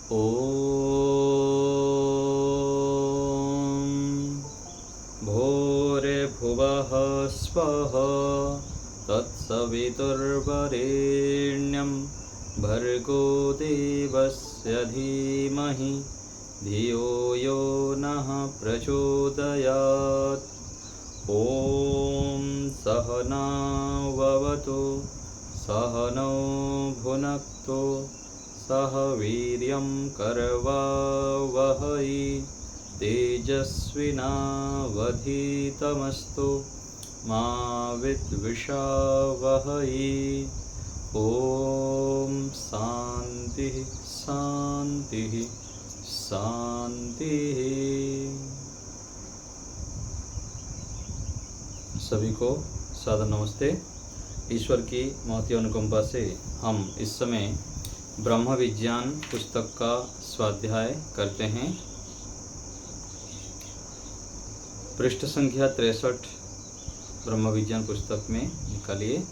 ॐ भूर्भुवः स्वः तत्सवितुर्वरेण्यं भर्गो देवस्य धीमहि धियो यो नः प्रचोदयात्। ॐ सहनाववतु सहनौ भुनक्तु सह वीर्यं करवावहै तेजस्विनावधीतमस्तु मा विद्विषावहै। ॐ शान्तिः शान्तिः शान्तिः। सभी को सादर नमस्ते। ईश्वर की महती अनुकंपा से हम इस समय ब्रह्म विज्ञान पुस्तक का स्वाध्याय करते हैं। पृष्ठ संख्या 63 ब्रह्म विज्ञान पुस्तक में निकालिए।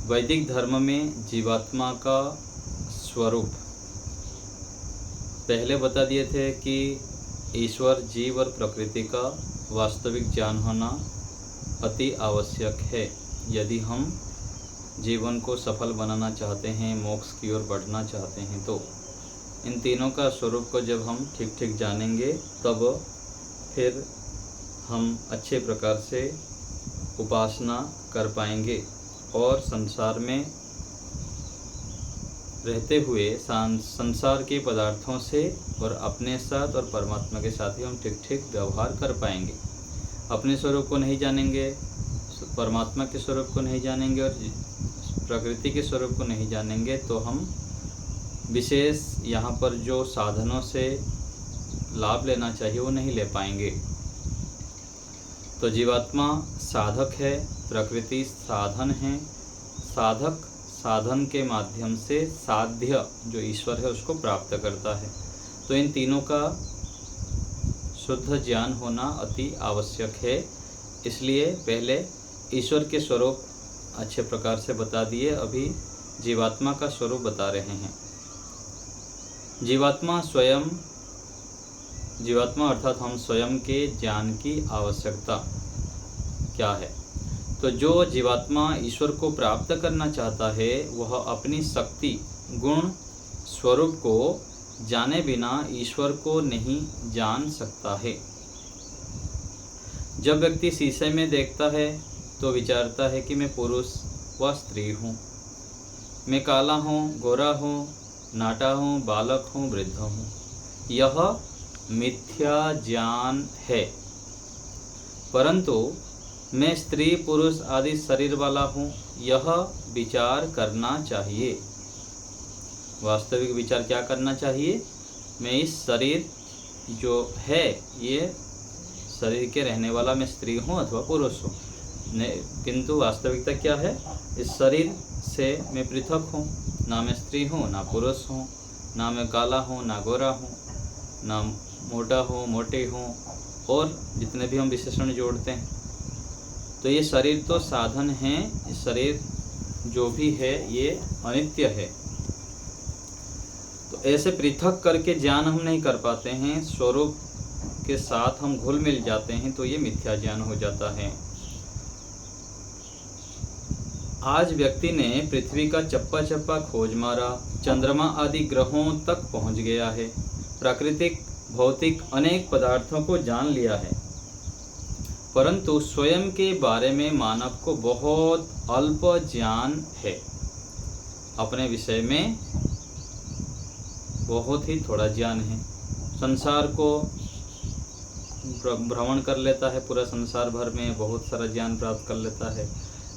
वैदिक धर्म में जीवात्मा का स्वरूप पहले बता दिए थे कि ईश्वर, जीव और प्रकृति का वास्तविक ज्ञान होना अति आवश्यक है। यदि हम जीवन को सफल बनाना चाहते हैं, मोक्ष की ओर बढ़ना चाहते हैं, तो इन तीनों का स्वरूप को जब हम ठीक ठीक जानेंगे तब फिर हम अच्छे प्रकार से उपासना कर पाएंगे और संसार में रहते हुए संसार के पदार्थों से और अपने साथ और परमात्मा के साथ ही हम ठीक ठीक व्यवहार कर पाएंगे। अपने स्वरूप को नहीं जानेंगे, परमात्मा के स्वरूप को नहीं जानेंगे और प्रकृति के स्वरूप को नहीं जानेंगे तो हम विशेष यहाँ पर जो साधनों से लाभ लेना चाहिए वो नहीं ले पाएंगे। तो जीवात्मा साधक है, प्रकृति साधन है। साधक साधन के माध्यम से साध्य जो ईश्वर है उसको प्राप्त करता है। तो इन तीनों का शुद्ध ज्ञान होना अति आवश्यक है। इसलिए पहले ईश्वर के स्वरूप अच्छे प्रकार से बता दिए, अभी जीवात्मा का स्वरूप बता रहे हैं। जीवात्मा अर्थात हम स्वयं के ज्ञान की आवश्यकता क्या है। तो जो जीवात्मा ईश्वर को प्राप्त करना चाहता है वह अपनी शक्ति, गुण, स्वरूप को जाने बिना ईश्वर को नहीं जान सकता है। जब व्यक्ति शीशे में देखता है तो विचारता है कि मैं पुरुष व स्त्री हूँ, मैं काला हूँ, गोरा हूँ, नाटा हूँ, बालक हूँ, वृद्ध हूँ। यह मिथ्या ज्ञान है। परंतु मैं स्त्री, पुरुष आदि शरीर वाला हूँ, यह विचार करना चाहिए। वास्तविक विचार क्या करना चाहिए? मैं इस शरीर जो है, ये शरीर के रहने वाला मैं स्त्री हूँ अथवा पुरुष हूँ, किंतु वास्तविकता क्या है? इस शरीर से मैं पृथक हूँ। ना मैं स्त्री हूँ, ना पुरुष हूँ, ना मैं काला हूँ, ना गोरा हूँ, ना मोटा हूँ, मोटी हूँ, और जितने भी हम विशेषण जोड़ते हैं। तो ये शरीर तो साधन है। इस शरीर जो भी है ये अनित्य है। तो ऐसे पृथक करके ज्ञान हम नहीं कर पाते हैं, स्वरूप के साथ हम घुल मिल जाते हैं, तो ये मिथ्या ज्ञान हो जाता है। आज व्यक्ति ने पृथ्वी का चप्पा चप्पा खोज मारा, चंद्रमा आदि ग्रहों तक पहुंच गया है, प्राकृतिक भौतिक अनेक पदार्थों को जान लिया है, परंतु स्वयं के बारे में मानव को बहुत अल्प ज्ञान है। अपने विषय में बहुत ही थोड़ा ज्ञान है। संसार को भ्रमण कर लेता है, पूरा संसार भर में बहुत सारा ज्ञान प्राप्त कर लेता है,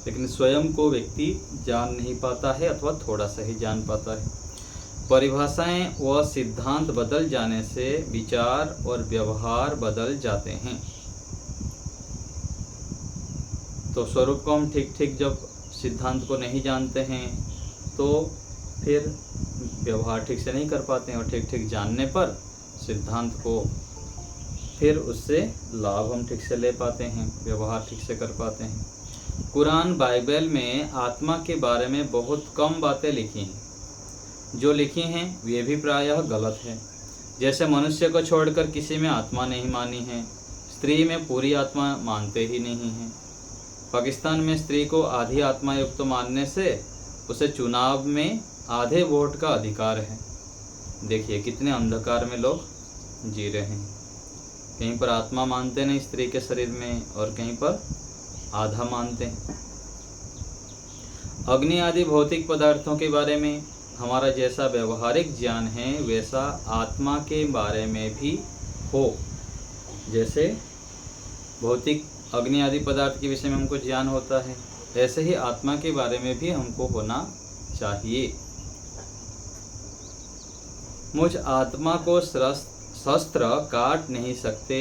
लेकिन स्वयं को व्यक्ति जान नहीं पाता है अथवा थोड़ा सा ही जान पाता है। परिभाषाएं व सिद्धांत बदल जाने से विचार और व्यवहार बदल जाते हैं। तो स्वरूप को हम ठीक ठीक जब सिद्धांत को नहीं जानते हैं तो फिर व्यवहार ठीक से नहीं कर पाते हैं, और ठीक ठीक जानने पर सिद्धांत को फिर उससे लाभ हम ठीक से ले पाते हैं, व्यवहार ठीक से कर पाते हैं। कुरान बाइबल में आत्मा के बारे में बहुत कम बातें लिखी हैं। जो लिखी हैं वे भी प्रायः गलत है। जैसे मनुष्य को छोड़कर किसी में आत्मा नहीं मानी है, स्त्री में पूरी आत्मा मानते ही नहीं हैं। पाकिस्तान में स्त्री को आधी आत्मा युक्त मानने से उसे चुनाव में आधे वोट का अधिकार है। देखिए कितने अंधकार में लोग जी रहे हैं। कहीं पर आत्मा मानते नहीं स्त्री के शरीर में और कहीं पर आधा मानते हैं। अग्नि आदि भौतिक पदार्थों के बारे में हमारा जैसा व्यवहारिक ज्ञान है वैसा आत्मा के बारे में भी हो। जैसे भौतिक अग्नि आदि पदार्थ के विषय में हमको ज्ञान होता है, ऐसे ही आत्मा के बारे में भी हमको होना चाहिए। मुझ आत्मा को शस्त्र काट नहीं सकते,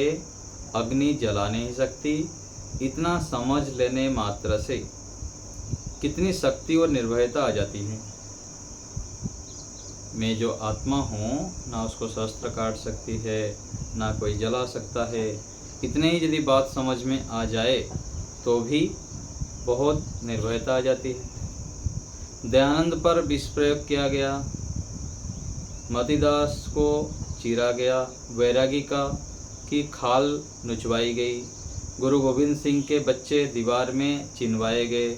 अग्नि जला नहीं सकती, इतना समझ लेने मात्र से कितनी शक्ति और निर्भयता आ जाती है। मैं जो आत्मा हूँ ना उसको शस्त्र काट सकती है ना कोई जला सकता है। इतने ही यदि बात समझ में आ जाए तो भी बहुत निर्भयता आ जाती है। दयानंद पर विष प्रयोग किया गया, मतिदास को चीरा गया, वैरागी की खाल नुचवाई गई, गुरु गोविंद सिंह के बच्चे दीवार में चिनवाए गए,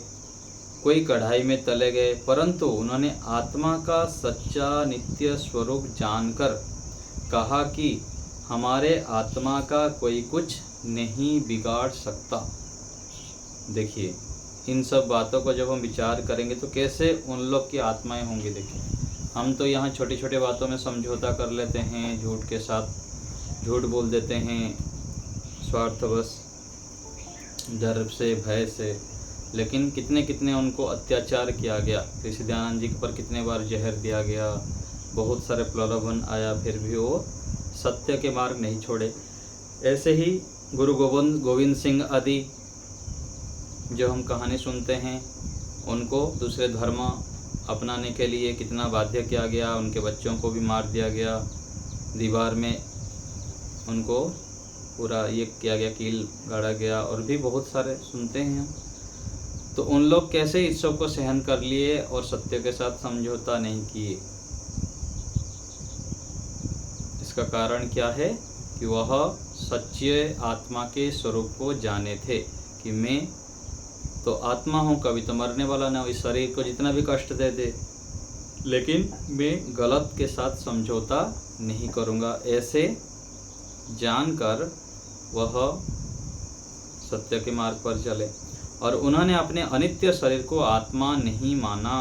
कोई कढ़ाई में तले गए, परंतु उन्होंने आत्मा का सच्चा नित्य स्वरूप जानकर कहा कि हमारे आत्मा का कोई कुछ नहीं बिगाड़ सकता। देखिए इन सब बातों को जब हम विचार करेंगे तो कैसे उन लोग की आत्माएं होंगी। देखिए हम तो यहाँ छोटी छोटी बातों में समझौता कर लेते हैं, झूठ के साथ झूठ बोल देते हैं, स्वार्थवश, डर से, भय से। लेकिन कितने कितने उनको अत्याचार किया गया। ऋषि दयानंद जी पर कितने बार जहर दिया गया, बहुत सारे प्रलोभन आया, फिर भी वो सत्य के मार्ग नहीं छोड़े। ऐसे ही गुरु गोविंद सिंह आदि जो हम कहानी सुनते हैं, उनको दूसरे धर्म अपनाने के लिए कितना बाध्य किया गया, उनके बच्चों को भी मार दिया गया, दीवार में उनको पूरा ये किया गया, कील गाड़ा गया, और भी बहुत सारे सुनते हैं हम। तो उन लोग कैसे इस सब को सहन कर लिए और सत्य के साथ समझौता नहीं किए। इसका कारण क्या है कि वह सच्चे आत्मा के स्वरूप को जाने थे कि मैं तो आत्मा हूँ, कभी तो मरने वाला ना, इस शरीर को जितना भी कष्ट दे दे, लेकिन मैं गलत के साथ समझौता नहीं करूँगा। ऐसे जानकर वह सत्य के मार्ग पर चले और उन्होंने अपने अनित्य शरीर को आत्मा नहीं माना।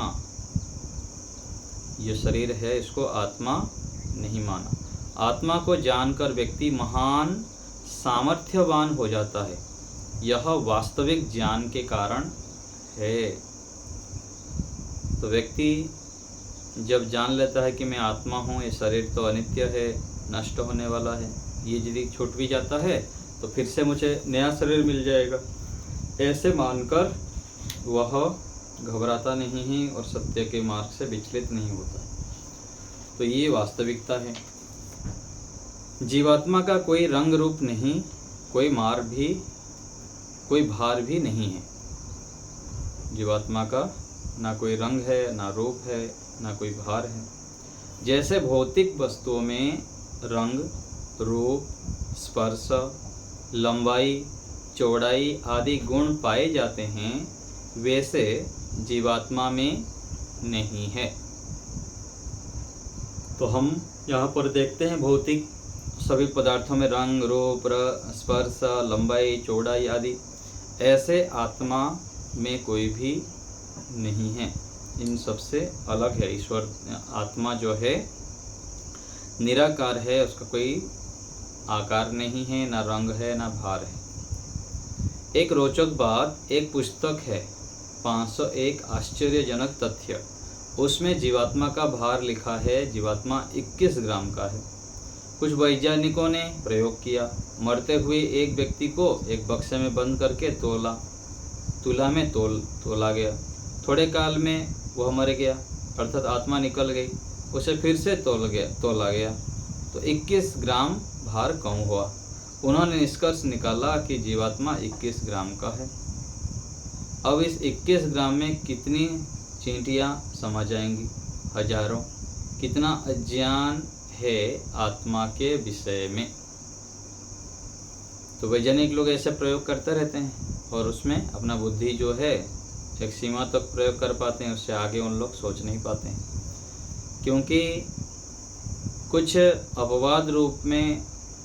ये शरीर है, इसको आत्मा नहीं माना। आत्मा को जानकर व्यक्ति महान सामर्थ्यवान हो जाता है। यह वास्तविक ज्ञान के कारण है। तो व्यक्ति जब जान लेता है कि मैं आत्मा हूँ, ये शरीर तो अनित्य है, नष्ट होने वाला है, ये यदि छूट भी जाता है तो फिर से मुझे नया शरीर मिल जाएगा, ऐसे मानकर वह घबराता नहीं है और सत्य के मार्ग से विचलित नहीं होता। तो ये वास्तविकता है। जीवात्मा का कोई रंग रूप नहीं, कोई भार भी नहीं है। जीवात्मा का ना कोई रंग है, ना रूप है, ना कोई भार है। जैसे भौतिक वस्तुओं में रंग, रूप, स्पर्श, लंबाई, चौड़ाई आदि गुण पाए जाते हैं, वैसे जीवात्मा में नहीं है। तो हम यहाँ पर देखते हैं भौतिक सभी पदार्थों में रंग, रूप, स्पर्श, लंबाई, चौड़ाई आदि, ऐसे आत्मा में कोई भी नहीं है। इन सबसे अलग है। ईश्वर आत्मा जो है निराकार है, उसका कोई आकार नहीं है, ना रंग है, ना भार है। एक रोचक बात, एक पुस्तक है 501 आश्चर्यजनक तथ्य, उसमें जीवात्मा का भार लिखा है। जीवात्मा 21 ग्राम का है। कुछ वैज्ञानिकों ने प्रयोग किया, मरते हुए एक व्यक्ति को एक बक्से में बंद करके तुला में तोला गया। थोड़े काल में वह मर गया, अर्थात आत्मा निकल गई, उसे फिर से तोला गया तो 21 ग्राम भार कम हुआ। उन्होंने निष्कर्ष निकाला कि जीवात्मा 21 ग्राम का है। अब इस 21 ग्राम में कितनी चींटियाँ समा जाएंगी? हजारों। कितना अज्ञान है आत्मा के विषय में। तो वैज्ञानिक लोग ऐसे प्रयोग करते रहते हैं और उसमें अपना बुद्धि जो है एक सीमा तक प्रयोग कर पाते हैं, उससे आगे उन लोग सोच नहीं पाते हैं, क्योंकि कुछ अपवाद रूप में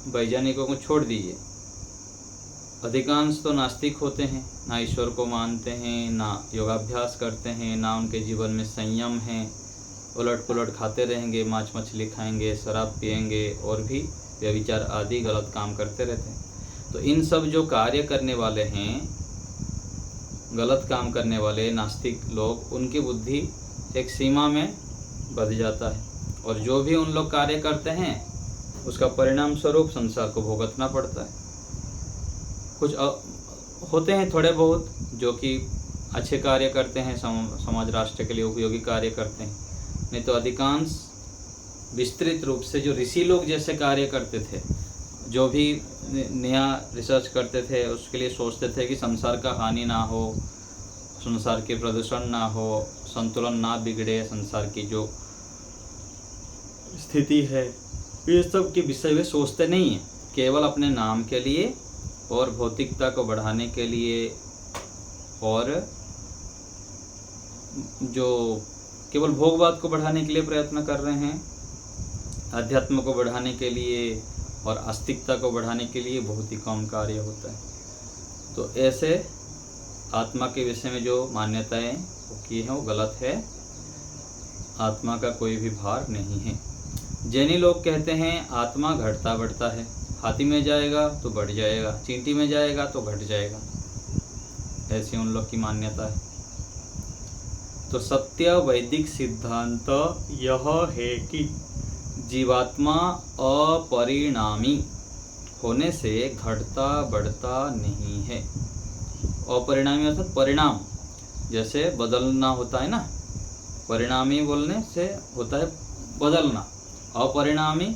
वैज्ञानिकों को छोड़ दीजिए, अधिकांश तो नास्तिक होते हैं, ना ईश्वर को मानते हैं, ना योगाभ्यास करते हैं, ना उनके जीवन में संयम है, उलट पुलट खाते रहेंगे, मांस मछली खाएंगे, शराब पिएंगे और भी व्यभिचार आदि गलत काम करते रहते हैं। तो इन सब जो कार्य करने वाले हैं, गलत काम करने वाले नास्तिक लोग, उनकी बुद्धि एक सीमा में बंध जाता है और जो भी उन लोग कार्य करते हैं उसका परिणाम स्वरूप संसार को भुगतना पड़ता है। कुछ होते हैं थोड़े बहुत जो कि अच्छे कार्य करते हैं, समाज राष्ट्र के लिए उपयोगी कार्य करते हैं, नहीं तो अधिकांश विस्तृत रूप से जो ऋषि लोग जैसे कार्य करते थे, जो भी नया रिसर्च करते थे उसके लिए सोचते थे कि संसार का हानि ना हो, संसार के प्रदूषण ना हो, संतुलन ना बिगड़े, संसार की जो स्थिति है, ये सब के विषय में सोचते नहीं हैं। केवल अपने नाम के लिए और भौतिकता को बढ़ाने के लिए और जो केवल भोगवाद को बढ़ाने के लिए प्रयत्न कर रहे हैं, अध्यात्म को बढ़ाने के लिए और आस्तिकता को बढ़ाने के लिए बहुत ही कम कार्य होता है। तो ऐसे आत्मा के विषय में जो मान्यताएं की हैं वो गलत है। आत्मा का कोई भी भार नहीं है। जैनी लोग कहते हैं आत्मा घटता बढ़ता है, हाथी में जाएगा तो बढ़ जाएगा, चींटी में जाएगा तो घट जाएगा, ऐसी उन लोग की मान्यता है। तो सत्य वैदिक सिद्धांत यह है कि जीवात्मा अपरिणामी होने से घटता बढ़ता नहीं है। अपरिणामी अर्थात परिणाम, जैसे बदलना होता है ना, परिणामी बोलने से होता है बदलना, अपरिणामी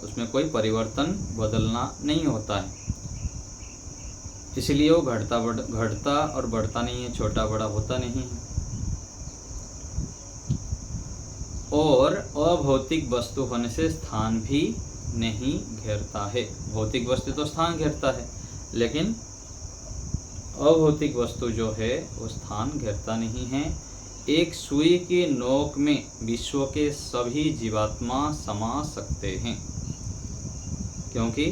उसमें कोई परिवर्तन बदलना नहीं होता है, इसलिए वो घटता और बढ़ता नहीं है, छोटा बड़ा होता नहीं है। और अभौतिक वस्तु होने से स्थान भी नहीं घेरता है। भौतिक वस्तु तो स्थान घेरता है, लेकिन अभौतिक वस्तु जो है वो स्थान घेरता नहीं है। एक सुई की नोक में विश्व के सभी जीवात्मा समा सकते हैं, क्योंकि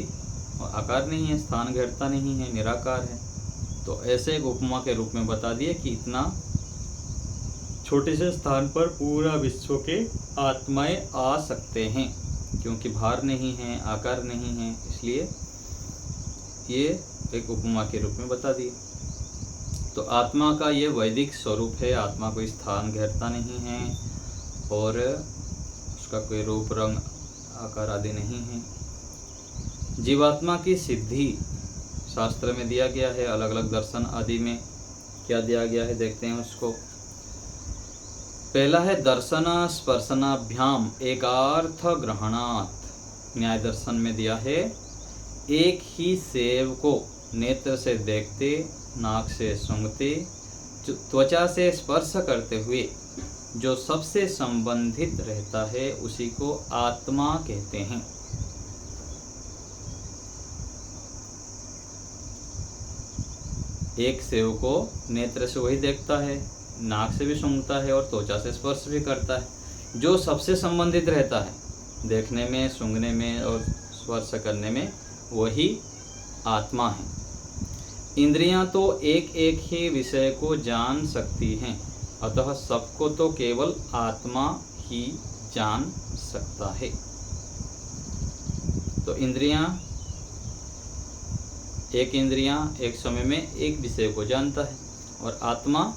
आकार नहीं है, स्थान घेरता नहीं है, निराकार है। तो ऐसे एक उपमा के रूप में बता दिए कि इतना छोटे से स्थान पर पूरा विश्व के आत्माएं आ सकते हैं, क्योंकि भार नहीं है, आकार नहीं है, इसलिए ये एक उपमा के रूप में बता दिए। तो आत्मा का ये वैदिक स्वरूप है, आत्मा कोई स्थान घेरता नहीं है और उसका कोई रूप रंग आकार आदि नहीं है। जीवात्मा की सिद्धि शास्त्र में दिया गया है, अलग अलग दर्शन आदि में क्या दिया गया है देखते हैं उसको। पहला है दर्शन स्पर्शनाभ्याम एकार्थ ग्रहणात्। न्याय दर्शन में दिया है एक ही सेव को नेत्र से देखते, नाक से सूंघते, त्वचा से स्पर्श करते हुए जो सबसे संबंधित रहता है उसी को आत्मा कहते हैं। एक सेव को नेत्र से वही देखता है, नाक से भी सूंघता है और त्वचा से स्पर्श भी करता है। जो सबसे संबंधित रहता है देखने में, सूंघने में और स्पर्श करने में, वही आत्मा है। इंद्रियां तो एक एक ही विषय को जान सकती हैं, अतः सबको तो केवल आत्मा ही जान सकता है। तो इंद्रियां एक समय में एक विषय को जानता है और आत्मा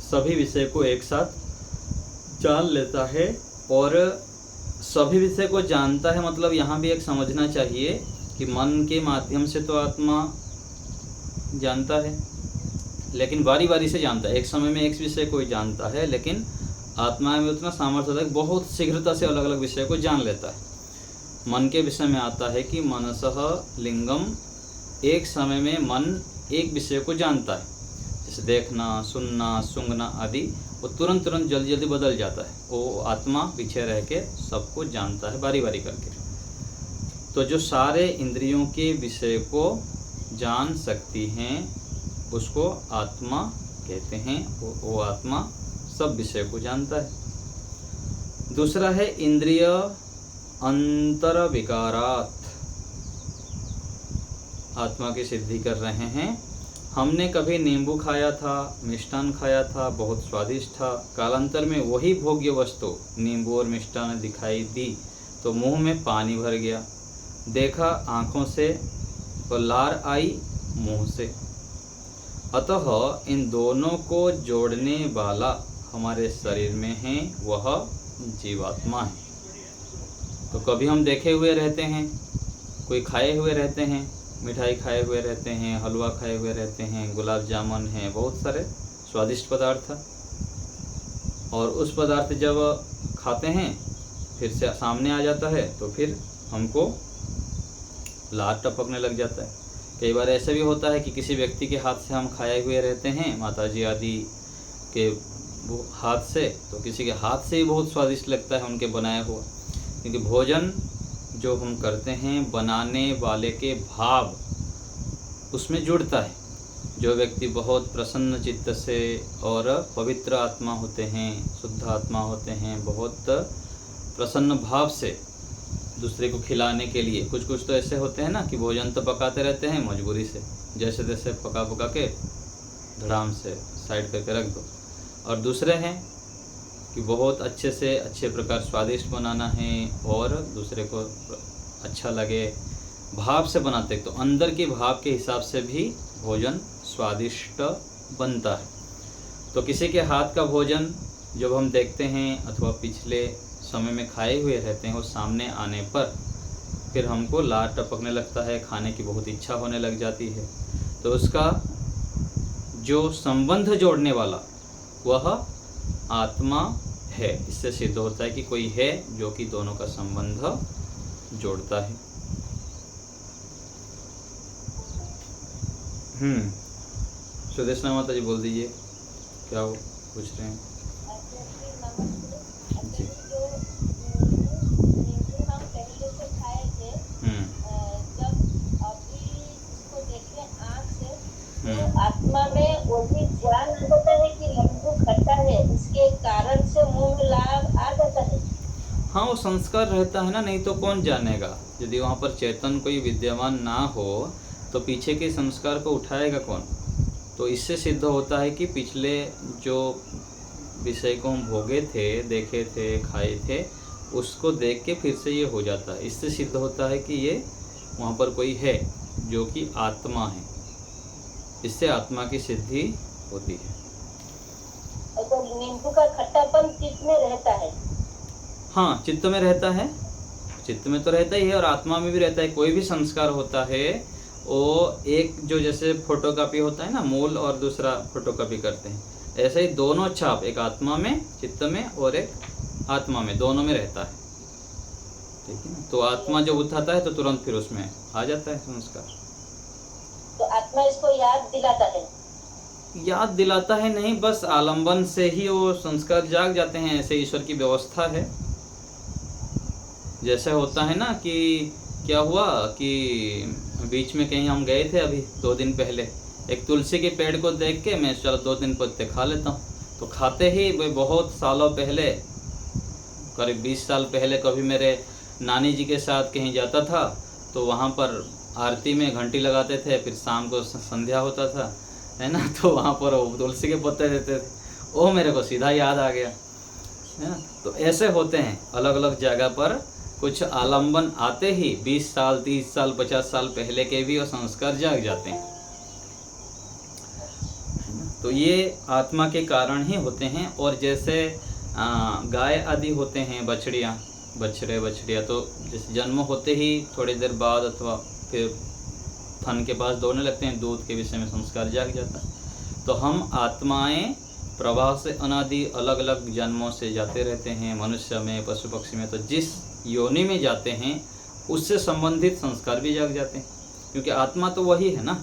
सभी विषय को एक साथ जान लेता है। और सभी विषय को जानता है मतलब यहाँ भी एक समझना चाहिए कि मन के माध्यम से तो आत्मा जानता है, लेकिन बारी बारी से जानता है। एक समय में एक विषय को ही जानता है, लेकिन आत्मा में उतना सामर्थ्य होता है कि बहुत शीघ्रता से अलग अलग विषय को जान लेता है। मन के विषय में आता है कि मनसः लिंगम, एक समय में मन एक विषय को जानता है, जैसे देखना, सुनना, सूंघना आदि वो तुरंत तुरंत जल्दी जल्दी बदल जाता है। वो आत्मा पीछे रह के सबको जानता है बारी बारी करके। तो जो सारे इंद्रियों के विषय को जान सकती हैं उसको आत्मा कहते हैं। वो आत्मा सब विषय को जानता है। दूसरा है इंद्रिय अंतर विकारात। आत्मा की सिद्धि कर रहे हैं। हमने कभी नींबू खाया था, मिष्टान खाया था, बहुत स्वादिष्ट था। कालांतर में वही भोग्य वस्तु नींबू और मिष्टान दिखाई दी तो मुंह में पानी भर गया। देखा आँखों से तो लार आई मुंह से। अतः इन दोनों को जोड़ने वाला हमारे शरीर में है, वह जीवात्मा है। तो कभी हम देखे हुए रहते हैं, कोई खाए हुए रहते हैं, मिठाई खाए हुए रहते हैं, हलवा खाए हुए रहते हैं, गुलाब जामुन हैं, बहुत सारे स्वादिष्ट पदार्थ। और उस पदार्थ जब खाते हैं फिर से सामने आ जाता है तो फिर हमको लार टपकने लग जाता है। कई बार ऐसा भी होता है कि किसी व्यक्ति के हाथ से हम खाए हुए रहते हैं, माताजी आदि के हाथ से, तो किसी के हाथ से ही बहुत स्वादिष्ट लगता है उनके बनाया हुआ। क्योंकि भोजन जो हम करते हैं बनाने वाले के भाव उसमें जुड़ता है। जो व्यक्ति बहुत प्रसन्न चित्त से और पवित्र आत्मा होते हैं, शुद्ध आत्मा होते हैं, बहुत प्रसन्न भाव से दूसरे को खिलाने के लिए, कुछ कुछ तो ऐसे होते हैं ना कि भोजन तो पकाते रहते हैं मजबूरी से, जैसे तैसे पका पका के धड़ाम से साइड करके रख दो। और दूसरे हैं कि बहुत अच्छे से अच्छे प्रकार स्वादिष्ट बनाना है और दूसरे को अच्छा लगे भाव से बनाते, तो अंदर के भाव के हिसाब से भी भोजन स्वादिष्ट बनता है। तो किसी के हाथ का भोजन जब हम देखते हैं अथवा पिछले समय में खाए हुए रहते हैं, वो सामने आने पर फिर हमको लार टपकने लगता है, खाने की बहुत इच्छा होने लग जाती है। तो उसका जो संबंध जोड़ने वाला वह आत्मा है। इससे सिद्ध होता है कि कोई है जो कि दोनों का संबंध जोड़ता है। सुदेशना माता जी बोल दीजिए क्या वो पूछ रहे हैं। जी आत्मा में वही ज्ञान होता है कि नींबू खट्टा है, इसके कारण से मुंह में लार आ जाता है। हाँ, वो संस्कार रहता है ना, नहीं तो कौन जानेगा। यदि वहाँ पर चेतन कोई विद्यमान ना हो तो पीछे के संस्कार को उठाएगा कौन। तो इससे सिद्ध होता है कि पिछले जो विषय को हम भोगे थे, देखे थे, खाए थे, उसको देख के फिर से ये हो जाता है। इससे सिद्ध होता है कि ये वहाँ पर कोई है जो कि आत्मा है। इससे आत्मा की सिद्धि होती है। तो नींबू का खट्टापन चित्त में रहता है। हाँ, चित्त में रहता है, चित्त में तो रहता ही है और आत्मा में भी रहता है। कोई भी संस्कार होता है वो एक जो जैसे फोटोकॉपी होता है ना, मूल और दूसरा फोटोकॉपी करते हैं, ऐसे ही दोनों छाप, एक आत्मा में, चित्त में और एक आत्मा में, दोनों में रहता है। ठीक है ना। तो आत्मा जब उठाता है तो तुरंत फिर उसमें आ जाता है संस्कार। तो आत्मा इसको याद दिलाता है। याद दिलाता है नहीं, बस आलंबन से ही वो संस्कार जाग जाते हैं। ऐसे ईश्वर की व्यवस्था है। जैसे होता है ना कि क्या हुआ कि बीच में कहीं हम गए थे अभी 2 दिन पहले, एक तुलसी के पेड़ को देख के मैं चलो 2 दिन पत्ते खा लेता हूँ। तो खाते ही वे बहुत सालों पहले, करीब 20 साल पहले, कभी मेरे नानी जी के साथ कहीं जाता था तो वहाँ पर आरती में घंटी लगाते थे, फिर शाम को संध्या होता था, है ना, तो वहाँ पर वो तुलसी के पत्ते देते थे। वो मेरे को सीधा याद आ गया, है ना। तो ऐसे होते हैं अलग अलग जगह पर, कुछ आलम्बन आते ही 20 साल 30 साल 50 साल पहले के भी वो संस्कार जाग जाते हैं। तो ये आत्मा के कारण ही होते हैं। और जैसे गाय आदि होते हैं, बछड़ियाँ, बछड़े बछड़ियाँ, तो जैसे जन्म होते ही थोड़ी देर बाद अथवा फिर थन के पास दौड़ने लगते हैं, दूध के विषय में संस्कार जाग जाता है। तो हम आत्माएं प्रवाह से अनादि अलग अलग जन्मों से जाते रहते हैं, मनुष्य में, पशु पक्षी में। तो जिस योनि में जाते हैं उससे संबंधित संस्कार भी जाग जाते हैं, क्योंकि आत्मा तो वही है ना।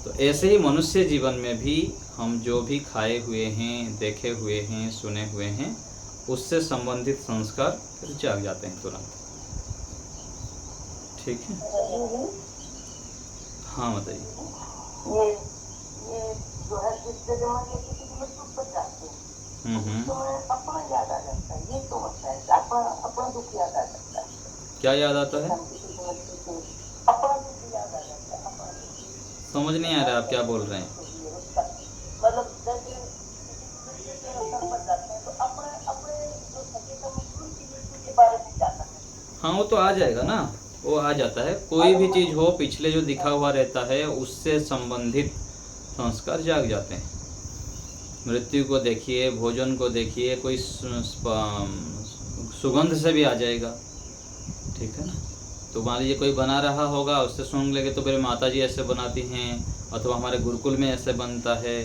तो ऐसे ही मनुष्य जीवन में भी हम जो भी खाए हुए हैं, देखे हुए हैं, सुने हुए हैं, उससे संबंधित संस्कार फिर जाग जाते हैं तुरंत। ठीक है, हाँ बताइए। ये जो है जिससे जो है ये किसी की मृत्यु पर जाते हैं तो अपना याद आ जाता है, ये तो होता है अपना दुख याद आ जाता है। क्या याद आता है? अपना दुख याद आ जाता है, अपना दुख। समझ नहीं आ रहा आप क्या बोल रहे हैं। मतलब जैसे किसी के अवसर पर जाते हैं तो अपने अपने जो सचेतन उनकी मृत्यु के बारे में जाता है। हाँ वो तो आ जाएगा ना, वो आ जाता है। कोई भी चीज़ हो, पिछले जो दिखा हुआ रहता है उससे संबंधित संस्कार जाग जाते हैं। मृत्यु को देखिए, भोजन को देखिए, कोई सुगंध से भी आ जाएगा। ठीक है ना। तो मान लीजिए कोई बना रहा होगा, उससे सुन लेंगे तो मेरे माता जी ऐसे बनाती हैं, अथवा हमारे गुरुकुल में ऐसे बनता है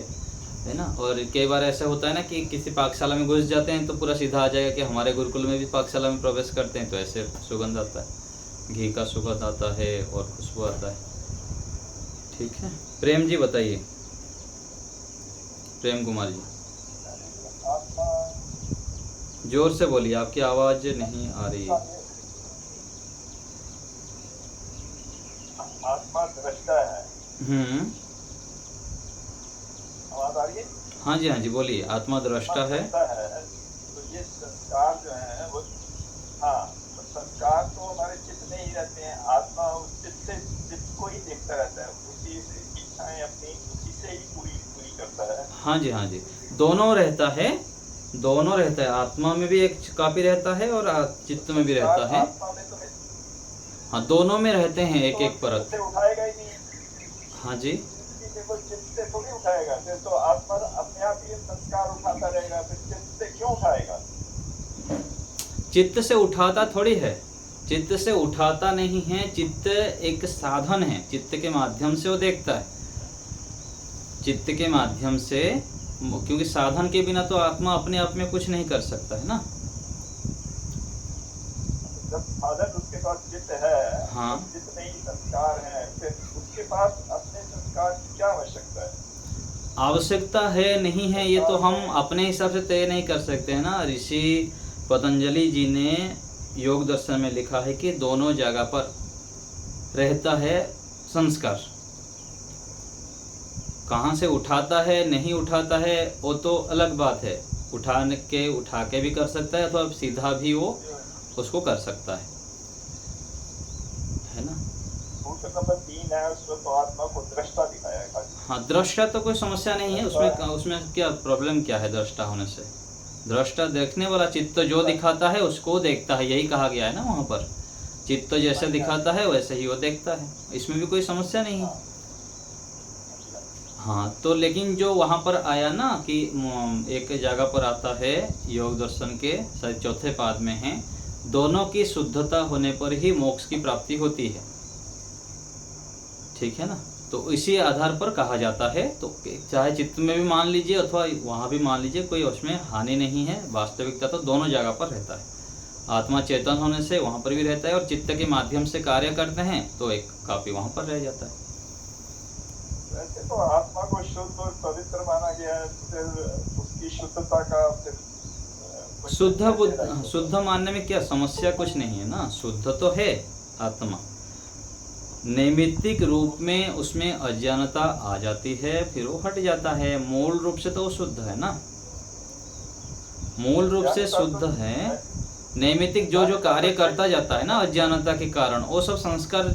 ना। और कई बार ऐसा होता है ना कि किसी पाकशाला में घुस जाते हैं तो पूरा सीधा आ जाएगा कि हमारे गुरुकुल में भी पाकशाला में प्रवेश करते हैं, तो ऐसे सुगंध आता है, घी का सुगंध आता है और खुशबू आता है। ठीक है, प्रेम जी बताइए, प्रेम कुमार जी जोर से बोलिए, आपकी आवाज़ नहीं आ रही है। आत्मा दृष्टा है। आवाज आ रही है? हाँ जी बोलिए, आत्मा दृष्टा है। तो ये संस्कार जो है वो, हाँ, तो संस्कार तो हमारे चित्त में ही रहते हैं। आत्मा उस चित्त को ही देखता रहता है, उसी से इच्छाएं अपनी उसी से ही पूरी करता है। हाँ जी, दोनों रहता है, दोनों रहता है। आत्मा में भी एक काफी रहता है और चित्त में भी रहता है। हाँ, दोनों में रहते हैं एक एक परत। उठाएगा ही नहीं। हाँ जी, चित्त से थोड़ी उठाएगा, फिर तो आत्मा अपने आप ही संस्कार उठाता रहेगा, फिर चित्त से क्यों उठाएगा? चित्त से उठाता थोड़ी है, चित्त से उठाता नहीं है। चित्त एक साधन है, चित्त के माध्यम से वो देखता है, चित्त के माध्यम से, क्योंकि साधन के बिना तो आत्मा अपने आप में कुछ नहीं कर सकता है ना। जब साधन उसके पास चित्त है, हाँ, चित्त में ही संस्कार है, फिर उसके पास अपने संस्कार की क्या आवश्यकता है? आवश्यकता है नहीं है, ये तो हम अपने हिसाब से तय नहीं कर सकते हैं ना। ऋषि पतंजलि जी ने योग दर्शन में लिखा है कि दोनों जगह पर रहता है संस्कार। कहाँ से उठाता है नहीं उठाता है वो तो अलग बात है, उठा के भी कर सकता है, अथवा सीधा भी वो उसको कर सकता है ना। सूत्र नंबर 3 है, उसमें तो आत्मा को दृष्टा दिखाया है। हाँ, दृष्टा तो कोई समस्या नहीं है, उसमें क्या प्रॉब्लम क्या है दृष्टा होने से? दृष्टा देखने वाला, चित्त जो दिखाता है उसको देखता है, यही कहा गया है ना वहाँ पर। चित्त जैसे दिखाता है वैसे ही वो देखता है, इसमें भी कोई समस्या नहीं है। हाँ, तो लेकिन जो वहाँ पर आया ना कि एक जगह पर आता है योग दर्शन के शायद चौथे पाद में है, दोनों की शुद्धता होने पर ही मोक्ष की प्राप्ति होती है। ठीक है ना। तो इसी आधार पर कहा जाता है, तो चाहे चित्त में भी मान लीजिए अथवा वहाँ भी मान लीजिए, कोई उसमें हानि नहीं है। वास्तविकता तो दोनों जगह पर रहता है। आत्मा चेतन होने से वहाँ पर भी रहता है, और चित्त के माध्यम से कार्य करते हैं तो एक काफी वहाँ पर रह जाता है। वैसे तो आत्मा को शुद्ध और पवित्र माना गया है, फिर उसकी शुद्धता का फिर शुद्ध मानने में क्या समस्या? कुछ नहीं है ना, शुद्ध तो है आत्मा। नैमित्तिक रूप में उसमें अज्ञानता आ जाती है, फिर वो हट जाता है। मूल रूप से तो वो शुद्ध है ना, मूल रूप से शुद्ध है। नैमित्तिक जो कार्य करता जाता है ना अज्ञानता के कारण, वो सब संस्कार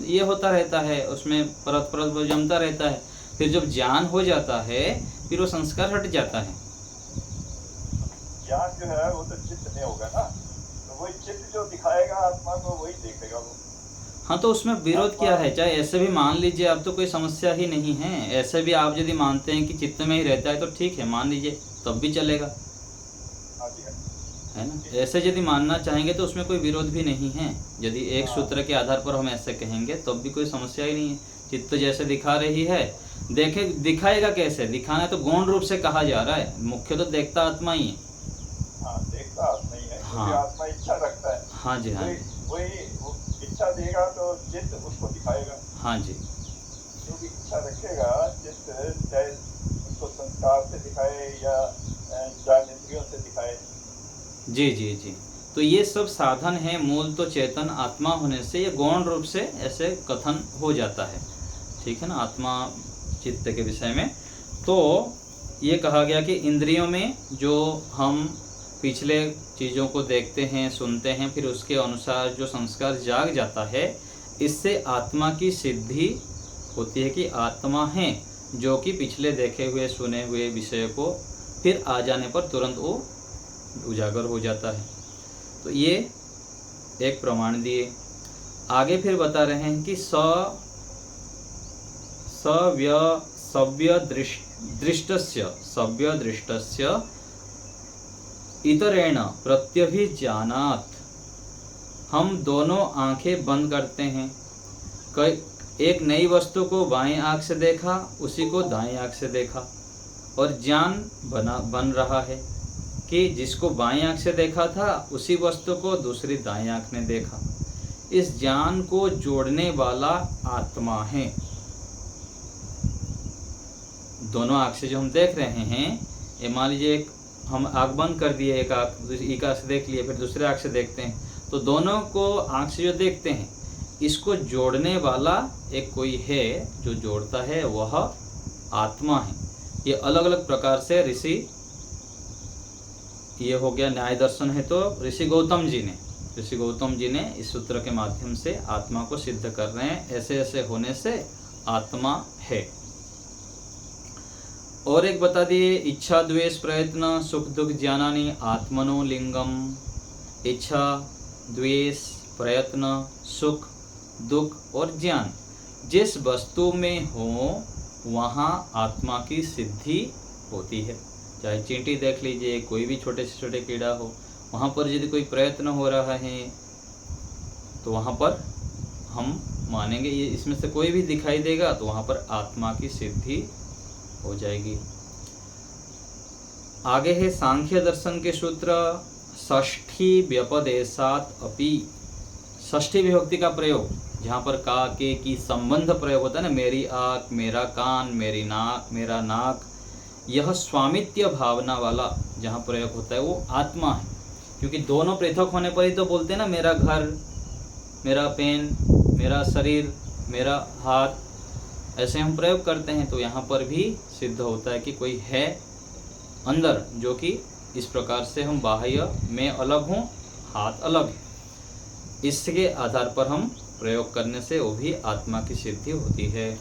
ये होता रहता है, उसमें परत परत जमता रहता है। फिर जब ज्ञान हो जाता है फिर वो संस्कार हट जाता है। ज्ञान जो है वो तो चित्त में होगा ना, तो वही चित्त जो दिखाएगा आत्मा को वही देखेगा वो। हाँ, तो उसमें विरोध क्या है? चाहे ऐसे भी मान लीजिए, अब तो कोई समस्या ही नहीं है। ऐसे भी आप यदि मानते हैं कि चित्त में ही रहता है तो ठीक है, मान लीजिए, तब भी चलेगा, है ना। ऐसे यदि मानना चाहेंगे तो उसमें कोई विरोध भी नहीं है। यदि एक सूत्र के आधार पर हम ऐसे कहेंगे तब भी कोई समस्या ही नहीं है। चित्त जैसे दिखा रही है, दिखाएगा कैसे? दिखाना है तो गौण रूप से कहा जा रहा है, मुख्य तो देखता आत्मा ही है। हाँ, देखता आत्मा ही है, हाँ, आत्मा इच्छा रखता है। हाँ जी, हाँ जी, वही इच्छा देगा तो चित्त उसको दिखाएगा। हाँ जी, जो भी इच्छा रखेगा चित्त, चाहे उसको दिखाए या ज्ञानेंद्रियों से दिखाए। जी जी जी। तो ये सब साधन है, मूल तो चेतन आत्मा होने से ये गौण रूप से ऐसे कथन हो जाता है, ठीक है ना, आत्मा चित्त के विषय में। तो ये कहा गया कि इंद्रियों में जो हम पिछले चीज़ों को देखते हैं, सुनते हैं, फिर उसके अनुसार जो संस्कार जाग जाता है, इससे आत्मा की सिद्धि होती है कि आत्मा है, जो कि पिछले देखे हुए सुने हुए विषय को फिर आ जाने पर तुरंत वो उजागर हो जाता है। तो ये एक प्रमाण दिए। आगे फिर बता रहे हैं कि सव्य दृष्टस्य इतरेण प्रत्यभिजानात्। हम दोनों आंखें बंद करते हैं, एक नई वस्तु को बाएं आंख से देखा, उसी को दाएं आंख से देखा, और ज्ञान बन रहा है कि जिसको बाएं आंख से देखा था उसी वस्तु को दूसरी दाएं आंख ने देखा। इस ज्ञान को जोड़ने वाला आत्मा है। दोनों आंख से जो हम देख रहे हैं, ये मान लीजिए हम आंख बंद कर दिए, एक आंख से देख लिए, फिर दूसरे आंख से देखते हैं, तो दोनों को आंख से जो देखते हैं, इसको जोड़ने वाला एक कोई है जो जोड़ता है, वह आत्मा है। ये अलग अलग प्रकार से ऋषि, ये हो गया न्याय दर्शन है, तो ऋषि गौतम जी ने इस सूत्र के माध्यम से आत्मा को सिद्ध कर रहे हैं, ऐसे ऐसे होने से आत्मा है। और एक बता दिए, इच्छा द्वेष प्रयत्न सुख दुख ज्ञानानि आत्मनो लिंगम। इच्छा द्वेष प्रयत्न सुख दुख और ज्ञान जिस वस्तु में हो वहाँ आत्मा की सिद्धि होती है। चाहे चींटी देख लीजिए, कोई भी छोटे से छोटे कीड़ा हो, वहाँ पर यदि कोई प्रयत्न हो रहा है तो वहाँ पर हम मानेंगे ये इसमें से कोई भी दिखाई देगा तो वहाँ पर आत्मा की सिद्धि हो जाएगी। आगे है सांख्य दर्शन के सूत्र, षष्ठी व्यपदेशात अपि। षष्ठी विभक्ति का प्रयोग, जहाँ पर का के की संबंध प्रयोग होता है ना, मेरी आँख, मेरा कान, मेरी नाक, मेरा नाक, यह स्वामित्व भावना वाला जहाँ प्रयोग होता है वो आत्मा है। क्योंकि दोनों पृथक होने पर ही तो बोलते हैं ना, मेरा घर, मेरा पेन, मेरा शरीर, मेरा हाथ, ऐसे हम प्रयोग करते हैं। तो यहाँ पर भी सिद्ध होता है कि कोई है अंदर, जो कि इस प्रकार से हम बाह्य में अलग हूँ, हाथ अलग है, इसके आधार पर हम प्रयोग करने से वो भी आत्मा की सिद्धि होती है।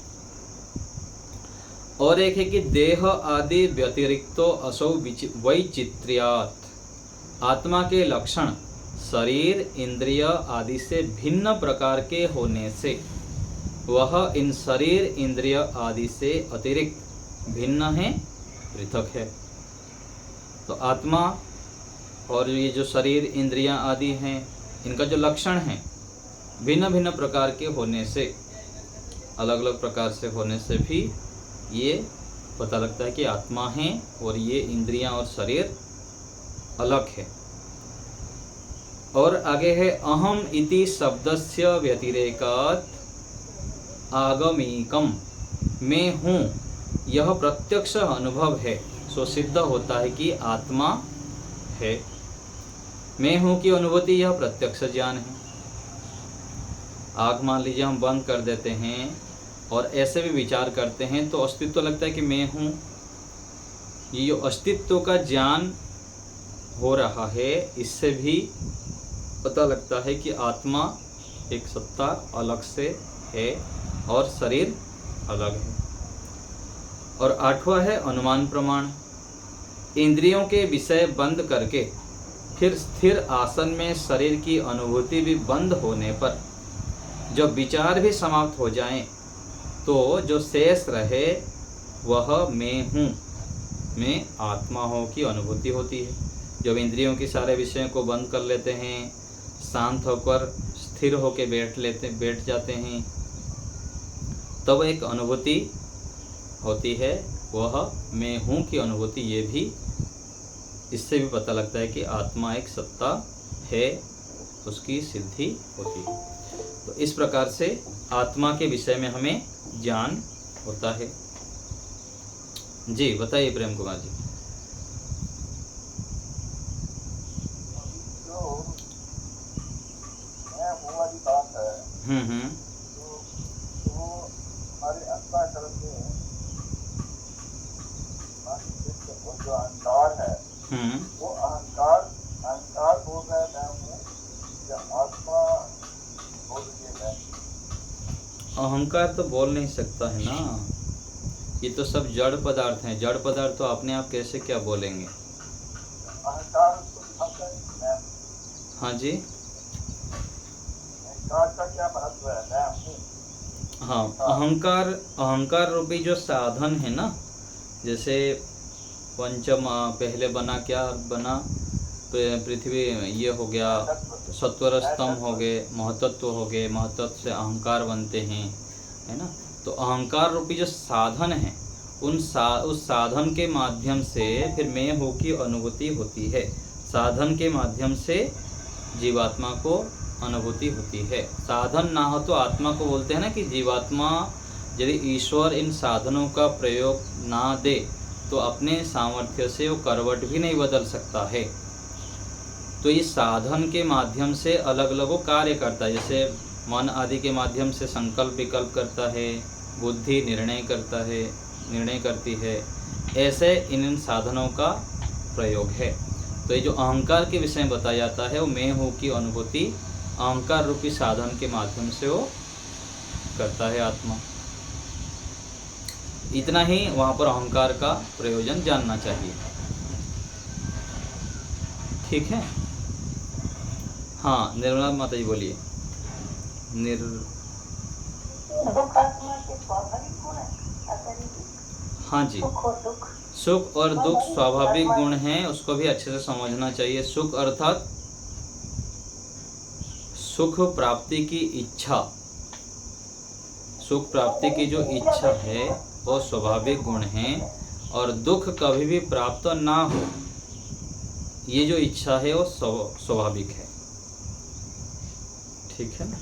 और एक है कि देह आदि व्यतिरिक्तो असौ वैचित्र्यात्। आत्मा के लक्षण शरीर इंद्रिय आदि से भिन्न प्रकार के होने से वह इन शरीर इंद्रिय आदि से अतिरिक्त भिन्न है, पृथक है। तो आत्मा और ये जो शरीर इंद्रियां आदि हैं, इनका जो लक्षण है भिन्न भिन्न प्रकार के होने से, अलग अलग प्रकार से होने से भी ये पता लगता है कि आत्मा है और ये इंद्रियां और शरीर अलग है। और आगे है अहम इति शब्दस्य व्यतिरेकात् आगमिकम। मैं हूँ यह प्रत्यक्ष अनुभव है, सो सिद्ध होता है कि आत्मा है। मैं हूँ की अनुभूति यह प्रत्यक्ष ज्ञान है। आँख मान लीजिए हम बंद कर देते हैं और ऐसे भी विचार करते हैं तो अस्तित्व लगता है कि मैं हूँ। ये अस्तित्व का ज्ञान हो रहा है, इससे भी पता लगता है कि आत्मा एक सत्ता अलग से है और शरीर अलग है। और आठवां है अनुमान प्रमाण। इंद्रियों के विषय बंद करके फिर स्थिर आसन में शरीर की अनुभूति भी बंद होने पर जब विचार भी समाप्त हो जाएं, तो जो शेष रहे वह मैं हूँ, मैं आत्मा हूँ की अनुभूति होती है। जब इंद्रियों की सारे विषयों को बंद कर लेते हैं, शांत होकर स्थिर होकर बैठ जाते हैं, तब एक अनुभूति होती है, वह मैं हूँ की अनुभूति। ये भी, इससे भी पता लगता है कि आत्मा एक सत्ता है, उसकी सिद्धि होती है। तो इस प्रकार से आत्मा के विषय में हमें ज्ञान होता है। जी बताइए प्रेम कुमार जी। तो हमारे अंतःकरण में वो जो अहंकार है, वो अहंकार बोल रहा है मैं हूँ, या आत्मा बोल रही है मैं? अहंकार तो बोल नहीं सकता है ना, ये तो सब जड़ पदार्थ हैं। जड़ पदार्थ तो अपने आप कैसे क्या बोलेंगे? अहंकार उसको दिखाता है कि मैं हूँ। हाँ जी, अहंकार का क्या महत्व है? मैं हूँ। हाँ, अहंकार रूपी जो साधन है ना, जैसे पंचम पहले बना, क्या बना, पृथ्वी, ये हो गया, सत्वर स्तंभ हो गए, महतत्व हो गए, महतत्व से अहंकार बनते हैं, है ना। तो अहंकार रूपी जो साधन है, उस साधन के माध्यम से फिर मैं हूँ की अनुभूति होती है। साधन के माध्यम से जीवात्मा को अनुभूति होती है। साधन ना हो तो आत्मा को बोलते हैं ना कि जीवात्मा, यदि ईश्वर इन साधनों का प्रयोग ना दे तो अपने सामर्थ्य से वो करवट भी नहीं बदल सकता है। तो इस साधन के माध्यम से अलग अलग वो कार्य करता है। जैसे मन आदि के माध्यम से संकल्प विकल्प करता है, बुद्धि निर्णय करती है। ऐसे इन साधनों का प्रयोग है। तो ये जो अहंकार के विषय में बताया जाता है, वो मैं हूँ की अनुभूति अहंकार रूपी साधन के माध्यम से वो करता है आत्मा। इतना ही वहाँ पर अहंकार का प्रयोजन जानना चाहिए। ठीक है। हाँ, निर्मला माता जी बोलिए। दुख आत्मा के स्वाभाविक गुण है, ऐसा नहीं? हाँ जी, सुख और दुख, सुख और दुख स्वाभाविक गुण हैं, उसको भी अच्छे से समझना चाहिए। सुख अर्थात सुख प्राप्ति की इच्छा, सुख प्राप्ति की जो इच्छा है वो स्वाभाविक गुण है। और दुख कभी भी प्राप्त ना हो, ये जो इच्छा है वो स्वाभाविक है। ठीक है ना।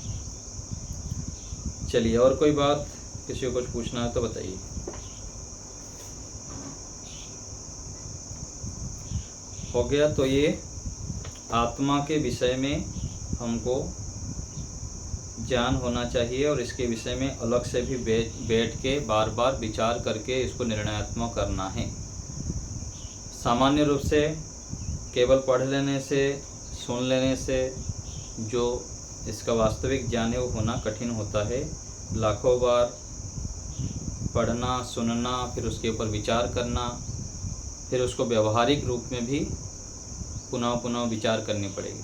चलिए, और कोई बात किसी को कुछ पूछना है तो बताइए। हो गया। तो ये आत्मा के विषय में हमको ज्ञान होना चाहिए और इसके विषय में अलग से भी बैठ के बार बार विचार करके इसको निर्णयात्मक करना है। सामान्य रूप से केवल पढ़ लेने से, सुन लेने से जो इसका वास्तविक ज्ञान है वो होना कठिन होता है। लाखों बार पढ़ना, सुनना, फिर उसके ऊपर विचार करना, फिर उसको व्यवहारिक रूप में भी पुनः पुनः विचार करनी पड़ेगी,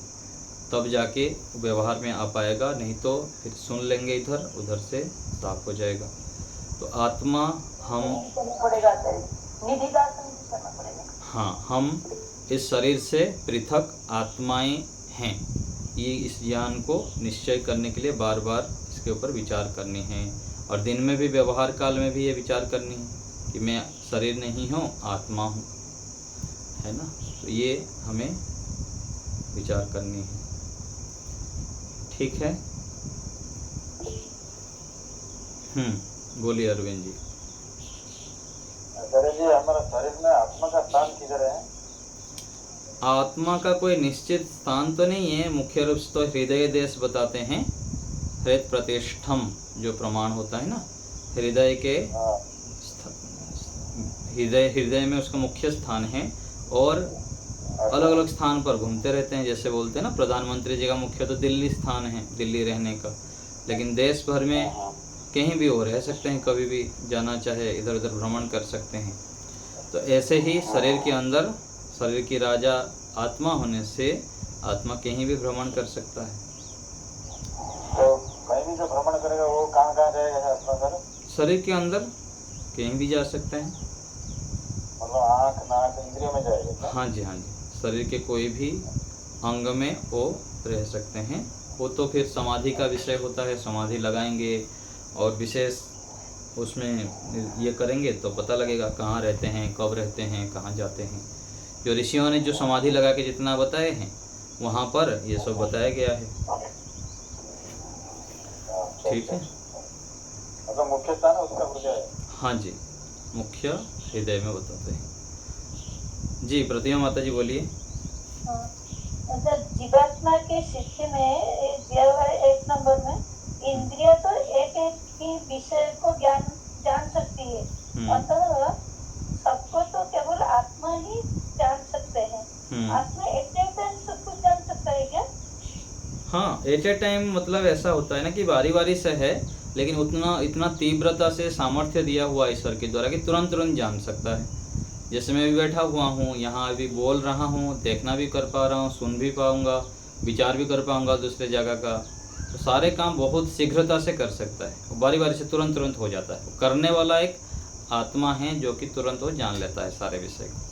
तब जाके व्यवहार में आ पाएगा। नहीं तो फिर सुन लेंगे इधर उधर से साफ हो जाएगा। तो आत्मा हम पड़ेगा, निधिध्यासन भी करना पड़ेगा। हाँ, हम इस शरीर से पृथक आत्माएं हैं, ये इस ज्ञान को निश्चय करने के लिए बार बार इसके ऊपर विचार करनी है। और दिन में भी, व्यवहार काल में भी ये विचार करनी है कि मैं शरीर नहीं हूँ, आत्मा हूँ, है ना। तो ये हमें विचार करनी है। ठीक है। बोलिए अरविंद जी। आचार्य जी, हमारा शरीर में आत्मा का स्थान किधर है? आत्मा का कोई निश्चित स्थान तो नहीं है। मुख्य रूप से तो हृदय देश बताते हैं। हृदय प्रतिष्ठम जो प्रमाण होता है ना, हृदय के हृदय में उसका मुख्य स्थान है। और अलग अलग स्थान पर घूमते रहते हैं। जैसे बोलते हैं ना, प्रधानमंत्री जी का मुख्य तो दिल्ली स्थान है, दिल्ली रहने का। लेकिन देश भर में कहीं भी वो रह सकते हैं, कभी भी जाना चाहे इधर उधर भ्रमण कर सकते हैं। तो ऐसे ही शरीर के अंदर शरीर की राजा आत्मा होने से आत्मा कहीं भी भ्रमण कर सकता है। तो कहीं भी जो भ्रमण करेगा वो कहाँ कहाँ जाएगा आत्मा सर? शरीर के अंदर कहीं भी जा सकते हैं। मतलब आँख, नाक, इंद्रियों में जाएगा? हाँ जी, हाँ जी, शरीर के कोई भी अंग में वो रह सकते हैं। वो तो फिर समाधि का विषय होता है, समाधि लगाएंगे और विशेष उसमें ये करेंगे तो पता लगेगा कहाँ रहते हैं, कब रहते हैं, कहाँ जाते हैं। जो ऋषियों ने जो समाधि लगा के जितना बताए हैं वहाँ पर ये सब बताया गया है। ठीक है। मतलब मुख्य स्थान है उसका हृदय है? हाँ जी, मुख्य हृदय में बताते हैं जी। प्रतिमा माता जी बोलिए। जीवात्मा के शिष्य में दिया हुआ है 1 नंबर में, विषय को जान सकती है। अतः सबको तो केवल आत्मा ही जान सकते हैं। आत्मा एट ए टाइम सब कुछ जान सकता है क्या? हाँ, एट ए टाइम मतलब ऐसा होता है ना कि बारी बारी से है, लेकिन इतना तीव्रता से सामर्थ्य दिया हुआ ईश्वर के द्वारा कि तुरंत जान सकता है। जैसे मैं भी बैठा हुआ हूँ, यहाँ अभी बोल रहा हूँ, देखना भी कर पा रहा हूँ, सुन भी पाऊँगा, विचार भी कर पाऊँगा दूसरे जगह का, तो सारे काम बहुत शीघ्रता से कर सकता है, बारी बारी से तुरंत हो जाता है। करने वाला एक आत्मा है जो कि तुरंत वो जान लेता है सारे विषय को।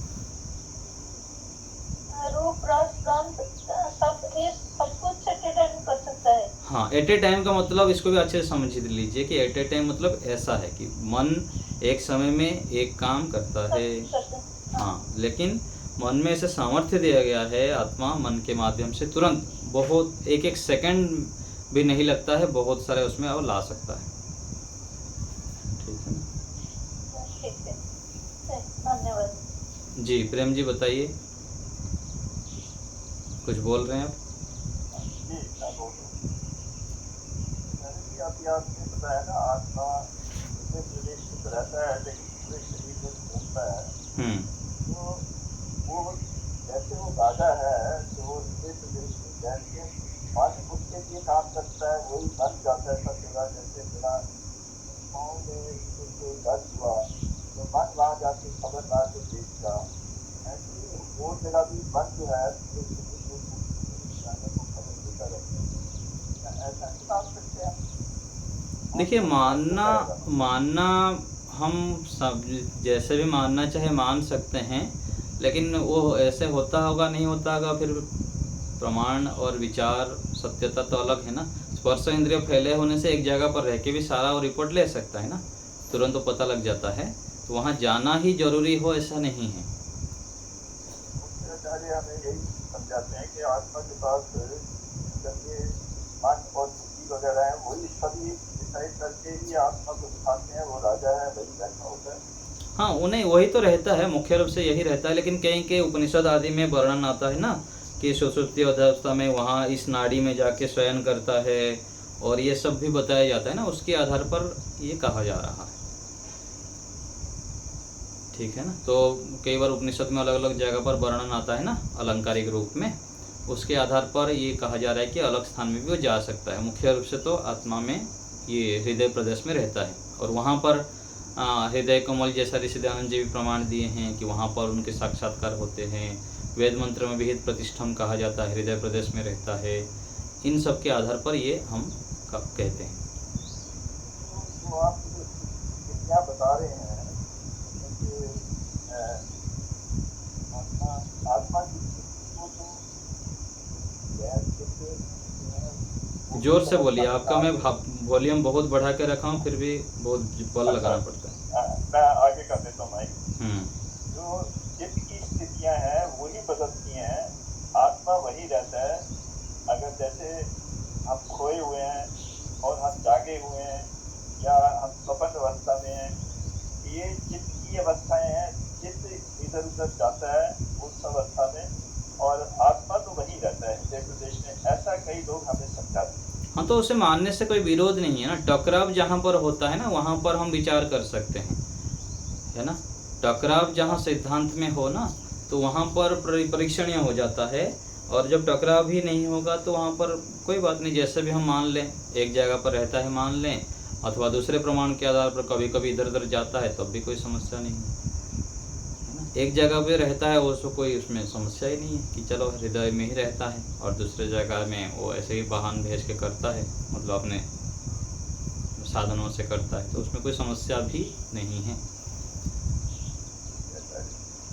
रूप रस गंध सब कुछ एट ए टाइम कर सकता है। हाँ, एट ए टाइम का मतलब इसको भी अच्छे से समझ लीजिए कि एट ए टाइम मतलब ऐसा है कि मन एक समय में एक काम करता है। हाँ, लेकिन मन में ऐसे सामर्थ्य दिया गया है, आत्मा मन के माध्यम से तुरंत बहुत एक सेकंड भी नहीं लगता है, बहुत सारे उसमें और ला सकता है। ठीक है ना? ठीक है, धन्यवाद जी। प्रेम जी बताइए, कुछ बोल रहे हैं आप? जी, मैं बोल रहा हूँ। मैंने भी आपने बताया ना, आत्मा दूसरे प्रदेश में तो रहता है लेकिन पूरे शरीर में घूमता है। तो वो जैसे वो राजा है तो वो दूसरे प्रदेश में बैठ के मन उसके लिए काम करता है, वही बन जाता है सब जगह। जैसे बिना पाँव में कोई दर्द हुआ तो मन वहाँ जाके खबर ला के देखता है। वो जगह भी मन जो है देखिए, मानना हम सब जैसे भी मानना चाहे मान सकते हैं, लेकिन वो ऐसे होता होगा नहीं होता होगा, फिर प्रमाण और विचार सत्यता तो अलग है ना। स्पर्श इंद्रिय फैले होने से एक जगह पर रह के भी सारा वो रिपोर्ट ले सकता है ना, तुरंत तो पता लग जाता है। तो वहाँ जाना ही जरूरी हो ऐसा नहीं है। हमें यही समझाते हैं कि आत्मा के पास जब ये मन और बुद्धि वगैरह है, वही सभी डिसाइड करके ही आत्मा को दिखाते हैं। वो राजा है, वही बैठा होता है। हाँ, उन्हें वही तो रहता है, मुख्य रूप से यही रहता है। लेकिन कहीं के उपनिषद आदि में वर्णन आता है ना कि सुषुप्ति अवस्था में वहाँ इस नाड़ी में जाके शयन करता है, और ये सब भी बताया जाता है ना, उसके आधार पर ये कहा जा रहा है। ठीक है ना? तो कई बार उपनिषद में अलग अलग जगह पर वर्णन आता है ना अलंकारिक रूप में, उसके आधार पर ये कहा जा रहा है कि अलग स्थान में भी वो जा सकता है। मुख्य रूप से तो आत्मा में ये हृदय प्रदेश में रहता है, और वहाँ पर हृदय कमल जैसा ऋषि दयानंद जी भी प्रमाण दिए हैं कि वहाँ पर उनके साक्षात्कार होते हैं। वेद मंत्र में विहित प्रतिष्ठम कहा जाता है, हृदय प्रदेश में रहता है। इन सब के आधार पर ये हम कहते हैं। तो आप क्या बता रहे हैं, आत्मा की जोर से बोलिए, आपका मैं वॉल्यूम बहुत बढ़ा के रखा हूँ, फिर भी बहुत बल लगाना पड़ता है। मैं आगे कर देता हूँ माइक। जो चित्त की स्थितियाँ हैं वही बदलती हैं, आत्मा वही रहता है। अगर जैसे हम खोए हुए हैं और हम जागे हुए हैं, या हम स्वप्न अवस्था में हैं, ये चित्त की अवस्थाएं हैं। चित्त इधर उधर जाता है उस अवस्था में, और आत्मा तो वही रहता है हृदय प्रदेश में। ऐसा कई लोग हमें समझाते हैं। हाँ, तो उसे मानने से कोई विरोध नहीं है ना। टकराव जहाँ पर होता है ना, वहाँ पर हम विचार कर सकते हैं, है ना। टकराव जहाँ सिद्धांत में हो ना, तो वहाँ पर परीक्षणीय हो जाता है। और जब टकराव भी नहीं होगा तो वहाँ पर कोई बात नहीं, जैसे भी हम मान लें, एक जगह पर रहता है मान लें, अथवा दूसरे प्रमाण के आधार पर कभी कभी इधर उधर जाता है, तब भी कोई समस्या नहीं है। एक जगह पे रहता है वो, सो कोई उसमें समस्या ही नहीं है कि चलो हृदय में ही रहता है, और दूसरे जगह में वो ऐसे ही वाहन भेज के करता है, मतलब अपने साधनों से करता है, तो उसमें कोई समस्या भी नहीं है।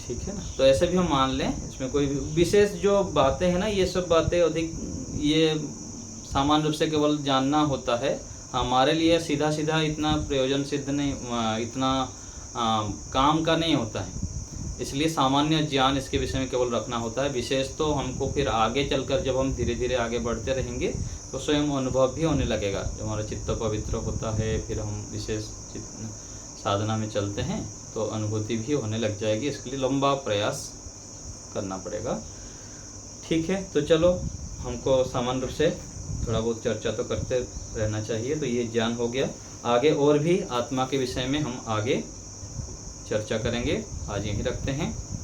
ठीक है ना। तो ऐसे भी हम मान लें, इसमें कोई विशेष जो बातें हैं ना, ये सब बातें अधिक ये सामान्य रूप से केवल जानना होता है। हमारे लिए सीधा सीधा इतना प्रयोजन सिद्ध नहीं, इतना काम का नहीं होता है। इसलिए सामान्य ज्ञान इसके विषय में केवल रखना होता है। विशेष तो हमको फिर आगे चलकर जब हम धीरे धीरे आगे बढ़ते रहेंगे तो स्वयं अनुभव भी होने लगेगा। जब हमारा चित्त पवित्र होता है, फिर हम विशेष साधना में चलते हैं तो अनुभूति भी होने लग जाएगी। इसके लिए लंबा प्रयास करना पड़ेगा। ठीक है, तो चलो हमको सामान्य रूप से थोड़ा बहुत चर्चा तो करते रहना चाहिए। तो ये ज्ञान हो गया। आगे और भी आत्मा के विषय में हम आगे चर्चा करेंगे। आज यहीं रखते हैं।